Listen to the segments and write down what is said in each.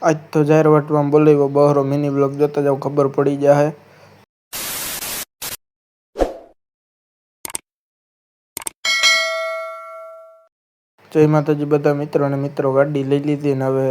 આજ તો જાહેર વાટવામાં બોલાવ્યો બહરો મિની બ્લોગ જોતા જાવ ખબર પડી જાય. જય માતાજી બધા મિત્રો અને મિત્રો. ગાડી લઈ લીધી ને હવે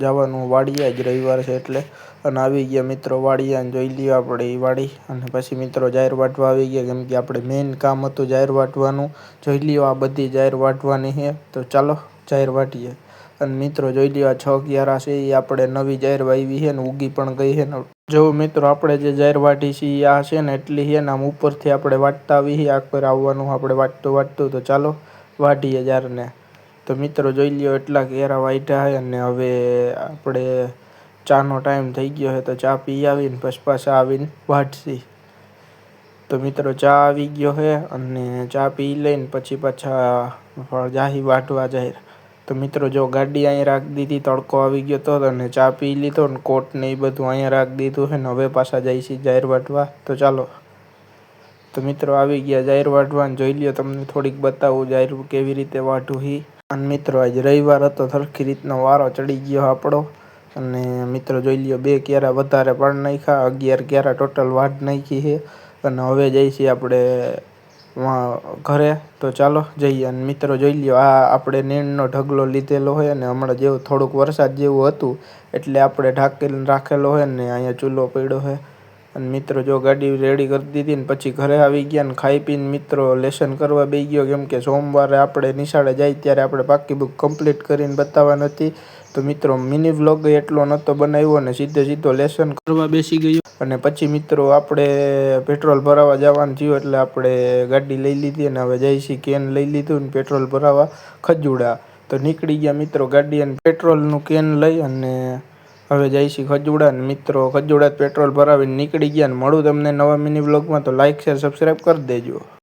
જવાનું વાડીએ. આજ રવિવાર છે એટલે અને આવી ગયા મિત્રો વાડીએ અને જોઈ લઈએ આપણે એ વાડી. અને પછી મિત્રો જાહેર વાટવા આવી ગયા કેમ કે આપણે મેઇન કામ હતું જાહેર વાટવાનું. જોઈ લ્યો આ બધી જાહેર વાટવાની છે તો ચાલો જાહેર વાટીએ. અને મિત્રો જોઈ લ્યો આ 6 ક્યારા છે એ આપણે નવી જાહેર વાવી છે ને ઉગી પણ ગઈ છે ને. જો મિત્રો આપણે જે જાહેર વાટી છે એ આ છે ને એટલી છે ને આમ ઉપરથી આપણે વાટતા આવી છે આગ પર આવવાનું આપણે વાટતું તો ચાલો વાટીએ જાહેરને. તો મિત્રો જોઈ લ્યો એટલા કેરા વાટ્યા છે અને હવે આપણે ચાનો ટાઈમ થઈ ગયો છે તો ચા પી આવીને પછી પાછા આવીને વાટશી. તો મિત્રો ચા આવી ગયો છે અને ચા પી લઈને પછી પાછા જાહી વાટવા જાહેર. તો મિત્રો જો ગાડી અહીંયા રાખી દીધી, તડકો આવી ગયો તો અને ચા પી લીધો ને કોટ ને એ બધું અહીંયા રાખી દીધું છે ને હવે પાછા જાય છે જાહેર વાટવા. તો ચાલો. તો મિત્રો આવી ગયા જાહેર વાટવાને જોઈ લ્યો તમને થોડીક બતાવું જાહેર કેવી રીતે વાટું હી. અને મિત્રો આજે રવિવાર હતો સરખી રીતનો વારો ચડી ગયો આપણો. અને મિત્રો જોઈ લ્યો 2 ક્યારા વધારે પાડી નાખ્યા, 11 ક્યારા ટોટલ વાટ નાખી છે. અને હવે જઈએ છીએ આપણે ઘરે. તો ચાલો જઈએ. અને મિત્રો જોઈ લ્યો આ આપણે નીણનો ઢગલો લીધેલો હોય અને હમણાં જેવું થોડુંક વરસાદ જેવું હતું એટલે આપણે ઢાંકીને રાખેલો હોય ને અહીંયા ચૂલો પડ્યો છે. અને મિત્રો જો ગાડી રેડી કરી દીધી ને પછી ઘરે આવી ગયા ને ખાઈ પીને મિત્રો લેસન કરવા બેસી ગયો કેમ કે સોમવારે આપણે નિશાળે જાય ત્યારે આપણે પાકી બુક કમ્પ્લીટ કરીને બતાવવાની હતી. તો મિત્રો મિની વ્લોગ એટલો નહોતો બનાવ્યો અને સીધો લેસન કરવા બેસી ગયો. અને પછી મિત્રો આપણે પેટ્રોલ ભરાવા જવાનું થયું એટલે આપણે ગાડી લઈ લીધી અને હવે જઈશી કેન લઈ લીધું ને પેટ્રોલ ભરાવા ખજુડા. તો નીકળી ગયા મિત્રો ગાડી અને પેટ્રોલનું કેન લઈ અને હવે જઈશી ખજુડા. ને મિત્રો ખજુડા પેટ્રોલ ભરાવીને નીકળી ગયા. ને મળું તમને નવા મિની વ્લોગમાં. તો લાઇક શેર સબસ્ક્રાઈબ કરી દેજો.